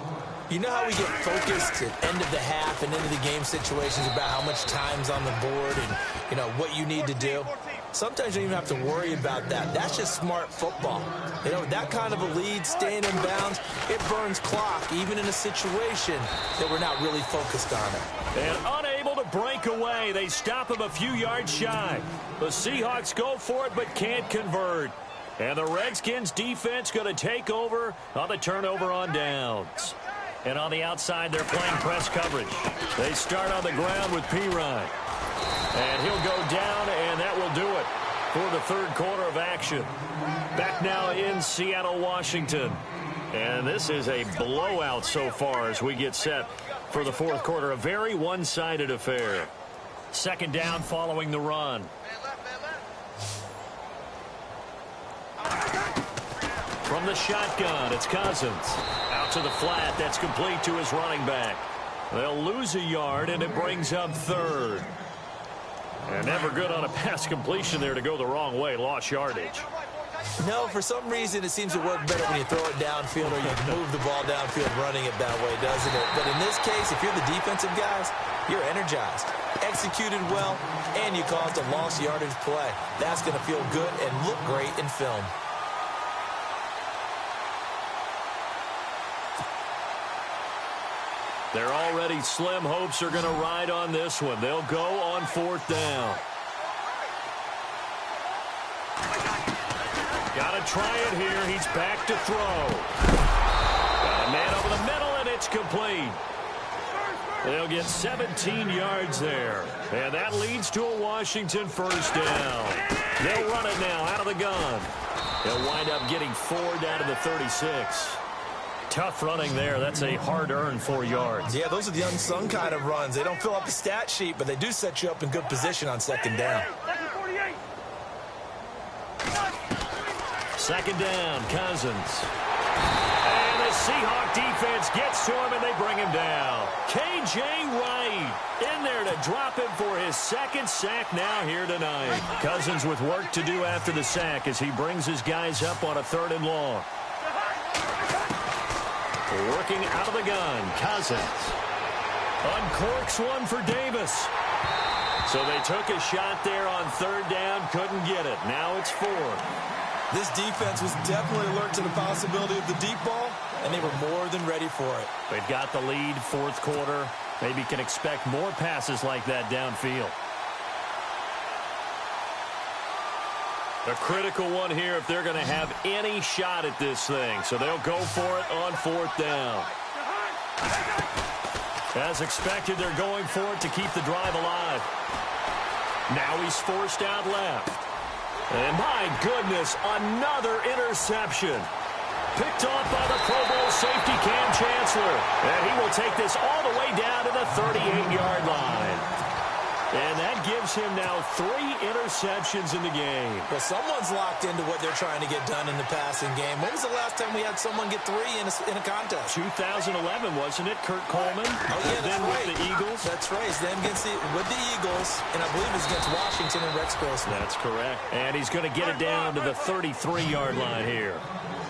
[SPEAKER 4] You know how we get focused at end of the half and into the game situations about how much time's on the board and, you know, what you need to do? Sometimes you don't even have to worry about that. That's just smart football. You know, that kind of a lead, staying in bounds, it burns clock, even in a situation that we're not really focused on it.
[SPEAKER 3] And unable to break away. They stop him a few yards shy. The Seahawks go for it but can't convert. And the Redskins defense going to take over on the turnover on downs. And on the outside, they're playing press coverage. They start on the ground with Pirine. And he'll go down, and that will do it for the 3rd quarter of action. Back now in Seattle, Washington. And this is a blowout so far as we get set for the 4th quarter. A very one-sided affair. 2nd down following the run. From the shotgun, it's Cousins. Out to the flat, that's complete to his running back. They'll lose a yard, and it brings up 3rd. And never good on a pass completion there to go the wrong way. Lost yardage.
[SPEAKER 4] No, for some reason, it seems to work better when you throw it downfield or you move the ball downfield running it that way, doesn't it? But in this case, if you're the defensive guys, you're energized, executed well, and you caused a lost yardage play. That's going to feel good and look great in film.
[SPEAKER 3] They're already slim hopes are going to ride on this one. They'll go on 4th down. Got to try it here. He's back to throw. Got a man over the middle, and it's complete. They'll get 17 yards there. And that leads to a Washington 1st down. They'll run it now out of the gun. They'll wind up getting 4 down to the 36. Tough running there. That's a hard-earned 4 yards.
[SPEAKER 4] Yeah, those are the unsung kind of runs. They don't fill up the stat sheet, but they do set you up in good position on 2nd down.
[SPEAKER 3] 2nd down, Cousins. And the Seahawk defense gets to him, and they bring him down. K.J. Wright in there to drop him for his 2nd sack now here tonight. Cousins with work to do after the sack as he brings his guys up on a 3rd and long. Working out of the gun, Cousins. Uncorks one for Davis. So they took a shot there on 3rd down, couldn't get it. Now it's 4th.
[SPEAKER 4] This defense was definitely alert to the possibility of the deep ball, and they were more than ready for it.
[SPEAKER 3] They've got the lead, 4th quarter. Maybe can expect more passes like that downfield. A critical one here if they're going to have any shot at this thing. So they'll go for it on 4th down. As expected, they're going for it to keep the drive alive. Now he's forced out left. And my goodness, another interception. Picked off by the Pro Bowl safety Cam Chancellor. And he will take this all the way down to the 38-yard line. And that gives him now 3 interceptions in the game.
[SPEAKER 4] Well, someone's locked into what they're trying to get done in the passing game. When was the last time we had someone get 3 in a contest?
[SPEAKER 3] 2011, wasn't it? Kurt Coleman.
[SPEAKER 4] Oh, yeah, that's
[SPEAKER 3] then
[SPEAKER 4] right.
[SPEAKER 3] With the Eagles.
[SPEAKER 4] That's right. It's then with the Eagles, and I believe it's against Washington and Rex Grossman.
[SPEAKER 3] That's correct. And he's going to get it down to the 33-yard line here.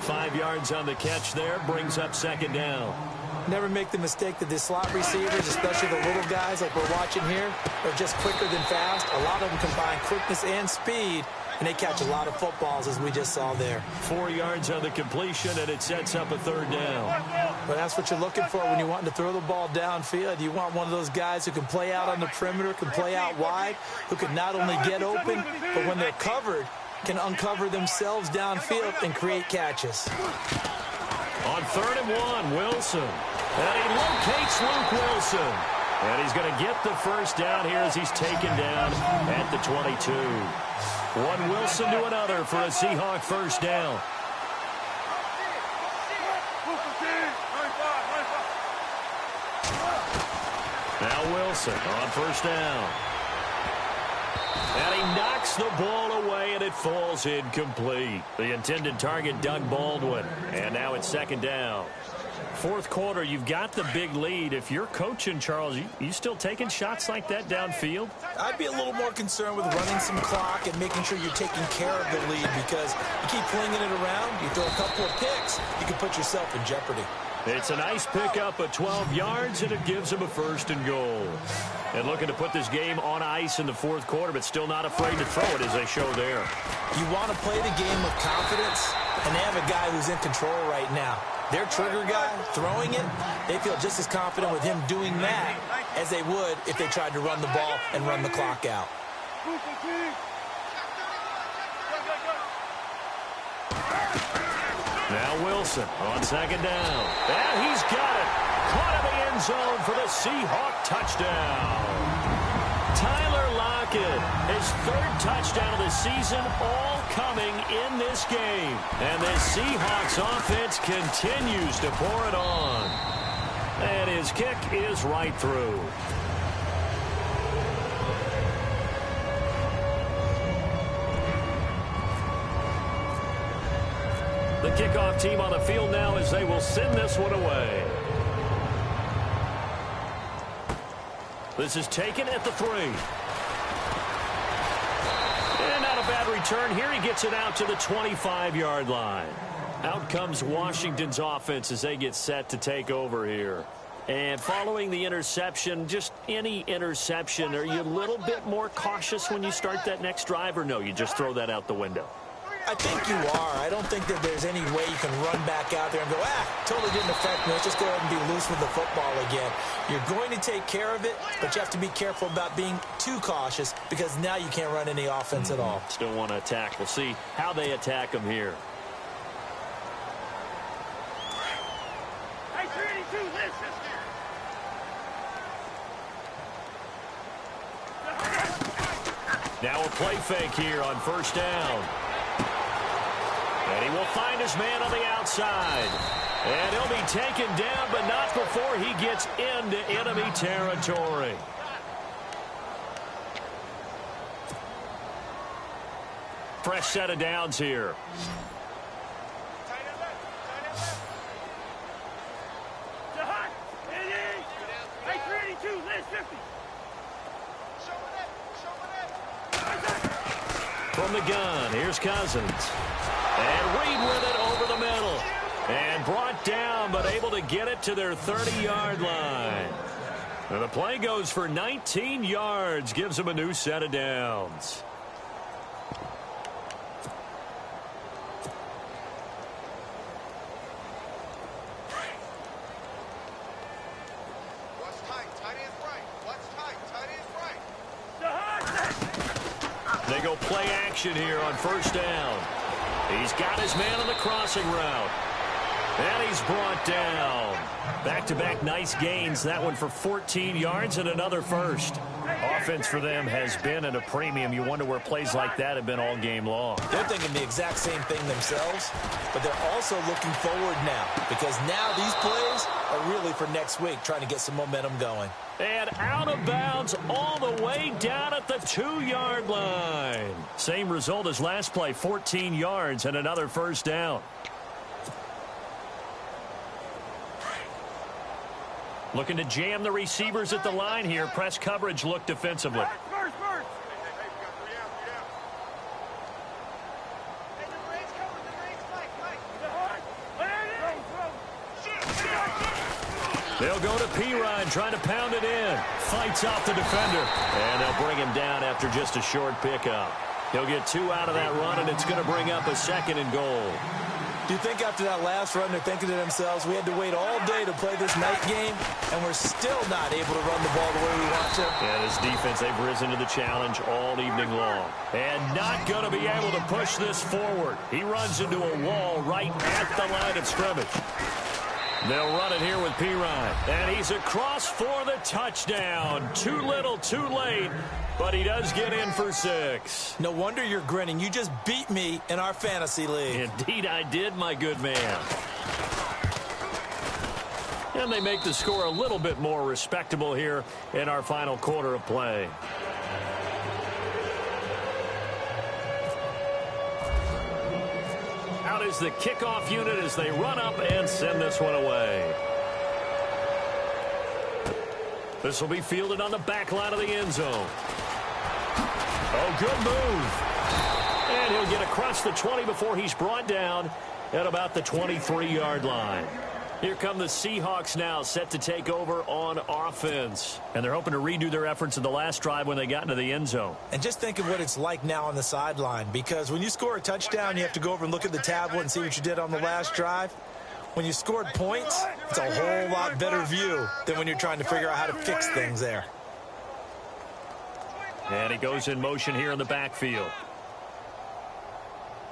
[SPEAKER 3] 5 yards on the catch there, brings up 2nd down.
[SPEAKER 4] Never make the mistake that the slot receivers, especially the little guys like we're watching here, are just quicker than fast. A lot of them combine quickness and speed, and they catch a lot of footballs, as we just saw there.
[SPEAKER 3] 4 yards on the completion, and it sets up a third down.
[SPEAKER 4] But that's what you're looking for when you want to throw the ball downfield. You want one of those guys who can play out on the perimeter, can play out wide, who can not only get open, but when they're covered, can uncover themselves downfield and create catches.
[SPEAKER 3] On 3rd and 1, Wilson. And he locates Luke Wilson. And he's going to get the first down here as he's taken down at the 22. One Wilson to another for a Seahawk first down. Now Wilson on first down. And he knocks the ball away, and it falls incomplete. The intended target, Doug Baldwin. And now it's 2nd down. 4th quarter, you've got the big lead. If you're coaching, Charles, you still taking shots like that downfield?
[SPEAKER 4] I'd be a little more concerned with running some clock and making sure you're taking care of the lead, because you keep flinging it around, you throw a couple of picks, you can put yourself in jeopardy.
[SPEAKER 3] It's a nice pickup of 12 yards, and it gives him a 1st and goal. And looking to put this game on ice in the 4th quarter, but still not afraid to throw it, as they show there.
[SPEAKER 4] You want to play the game with confidence, and they have a guy who's in control right now. Their trigger guy, throwing it, they feel just as confident with him doing that as they would if they tried to run the ball and run the clock out.
[SPEAKER 3] Now Wilson on 2nd down. And he's got it. Caught in the end zone for the Seahawk touchdown. Tyler Lockett, his 3rd touchdown of the season, all coming in this game. And this Seahawks offense continues to pour it on. And his kick is right through. The kickoff team on the field now as they will send this one away. This is taken at the 3. And not a bad return here. He gets it out to the 25-yard line. Out comes Washington's offense as they get set to take over here. And following the interception, just any interception, are you a little bit more cautious when you start that next drive, or no, you just throw that out the window?
[SPEAKER 4] I think you are. I don't think that there's any way you can run back out there and go, totally didn't affect me. Let's just go ahead and be loose with the football again. You're going to take care of it, but you have to be careful about being too cautious, because now you can't run any offense at all.
[SPEAKER 3] Still want to attack. We'll see how they attack him here. Now a play fake here on first down. And he will find his man on the outside. And he'll be taken down, but not before he gets into enemy territory. Fresh set of downs here. From the gun, here's Cousins. And Reed with it over the middle. And brought down, but able to get it to their 30-yard line. And the play goes for 19 yards, gives them a new set of downs. They go play action here on first down. He's got his man on the crossing route. And he's brought down. Back-to-back nice gains. That one for 14 yards and another first. Offense for them has been at a premium. You wonder where plays like that have been all game long.
[SPEAKER 4] They're thinking the exact same thing themselves, but they're also looking forward now, because now these plays are really for next week, trying to get some momentum going.
[SPEAKER 3] And out of bounds all the way down at the 2-yard line. Same result as last play, 14 yards and another first down. Looking to jam the receivers at the line here. Press coverage look defensively. They'll go to Pirine, trying to pound it in. Fights off the defender. And they'll bring him down after just a short pickup. He'll get 2 out of that run, and it's going to bring up a 2nd and goal.
[SPEAKER 4] Do you think after that last run they're thinking to themselves, we had to wait all day to play this night game, and we're still not able to run the ball the way we want to?
[SPEAKER 3] Yeah, this defense, they've risen to the challenge all evening long. And not going to be able to push this forward. He runs into a wall right at the line of scrimmage. They'll run it here with Pirine. And he's across for the touchdown. Too little, too late. But he does get in for 6.
[SPEAKER 4] No wonder you're grinning. You just beat me in our fantasy league.
[SPEAKER 3] Indeed I did, my good man. And they make the score a little bit more respectable here in our final quarter of play. Out is the kickoff unit as they run up and send this one away. This will be fielded on the back line of the end zone. Oh, good move. And he'll get across the 20 before he's brought down at about the 23-yard line. Here come the Seahawks now, set to take over on offense. And they're hoping to redo their efforts in the last drive when they got into the end zone.
[SPEAKER 4] And just think of what it's like now on the sideline, because when you score a touchdown, you have to go over and look at the tablet and see what you did on the last drive. When you scored points, it's a whole lot better view than when you're trying to figure out how to fix things there.
[SPEAKER 3] And he goes in motion here in the backfield.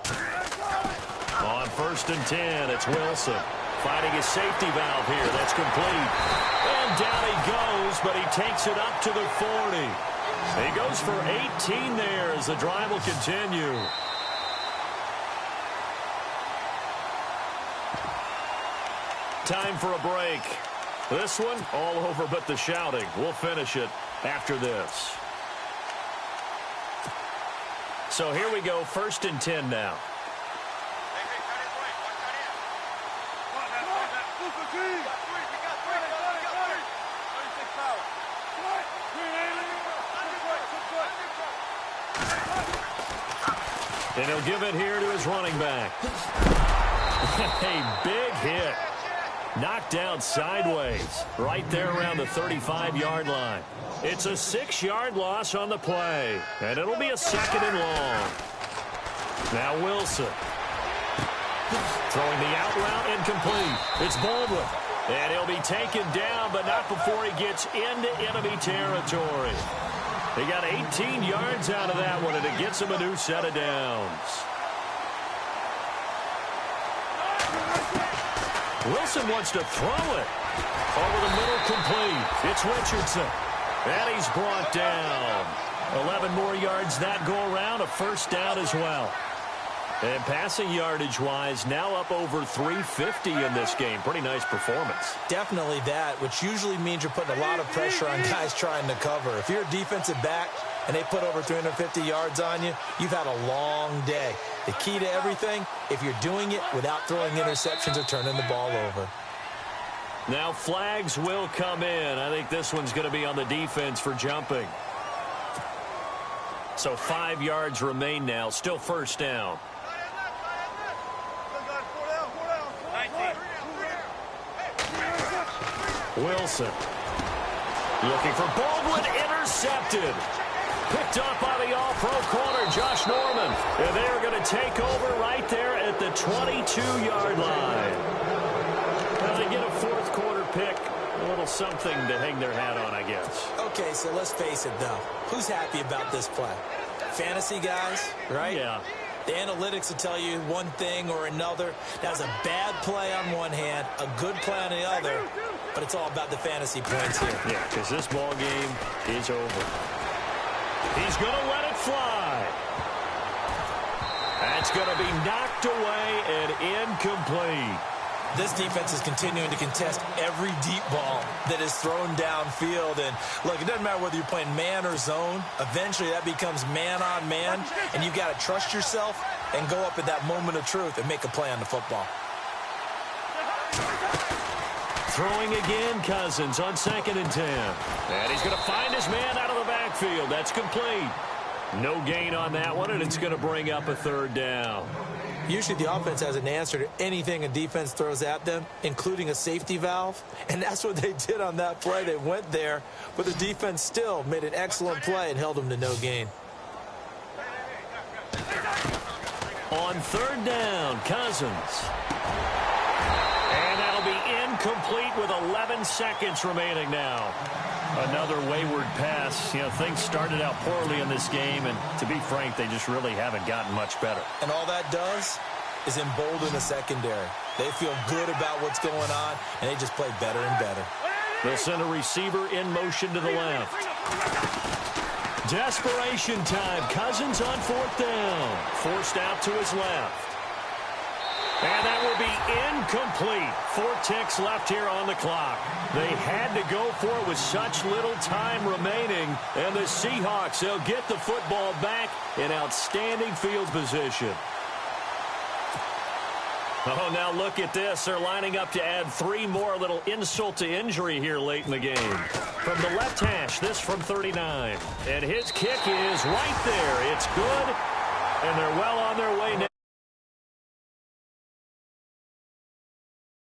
[SPEAKER 3] On 1st and 10, it's Wilson. Finding his safety valve here. That's complete. And down he goes, but he takes it up to the 40. He goes for 18 there as the drive will continue. Time for a break. This one, all over but the shouting. We'll finish it after this. So here we go, 1st and 10 now. And he'll give it here to his running back. A big hit. Knocked down sideways. Right there around the 35-yard line. It's a 6-yard loss on the play. And it'll be a 2nd and long. Now Wilson. Throwing the out route incomplete. It's Baldwin. And he'll be taken down, but not before he gets into enemy territory. He got 18 yards out of that one, and it gets him a new set of downs. Wilson wants to throw it. Over the middle, complete. It's Richardson. And he's brought down. 11 more yards that go around, a 1st down as well. And passing yardage-wise, now up over 350 in this game. Pretty nice performance.
[SPEAKER 4] Definitely that, which usually means you're putting a lot of pressure on guys trying to cover. If you're a defensive back and they put over 350 yards on you, you've had a long day. The key to everything, if you're doing it without throwing interceptions or turning the ball over.
[SPEAKER 3] Now flags will come in. I think this one's going to be on the defense for jumping. So 5 yards remain now. Still 1st down. Wilson. Looking for Baldwin. Intercepted. Picked up by the all-pro corner, Josh Norman. And they are going to take over right there at the 22-yard line. Well, they get a 4th quarter pick. A little something to hang their hat on, I guess.
[SPEAKER 4] Okay, so let's face it, though. Who's happy about this play? Fantasy guys, right?
[SPEAKER 3] Yeah.
[SPEAKER 4] The analytics will tell you one thing or another. That's a bad play on one hand, a good play on the other, but it's all about the fantasy points here.
[SPEAKER 3] Yeah, because this ball game is over. He's going to let it fly. That's going to be knocked away and incomplete.
[SPEAKER 4] This defense is continuing to contest every deep ball that is thrown downfield. And, look, it doesn't matter whether you're playing man or zone. Eventually that becomes man on man, and you've got to trust yourself and go up at that moment of truth and make a play on the football.
[SPEAKER 3] Throwing again, Cousins on 2nd and 10. And he's going to find his man out of the backfield. That's complete. No gain on that one, and it's going to bring up a 3rd down.
[SPEAKER 4] Usually the offense has an answer to anything a defense throws at them, including a safety valve. And that's what they did on that play. They went there, but the defense still made an excellent play and held them to no gain.
[SPEAKER 3] On third down, Cousins. And that'll be incomplete with 11 seconds remaining now. Another wayward pass. You know, things started out poorly in this game, and to be frank, they just really haven't gotten much better.
[SPEAKER 4] And all that does is embolden the secondary. They feel good about what's going on, and they just play better and better.
[SPEAKER 3] They'll send a receiver in motion to the left. Desperation time. Cousins on fourth down. Forced out to his left. And that will be incomplete. 4 ticks left here on the clock. They had to go for it with such little time remaining. And the Seahawks, they'll get the football back in outstanding field position. Oh, now look at this. They're lining up to add 3 more. Little insult to injury here late in the game. From the left hash, this from 39. And his kick is right there. It's good. And they're well on their way now.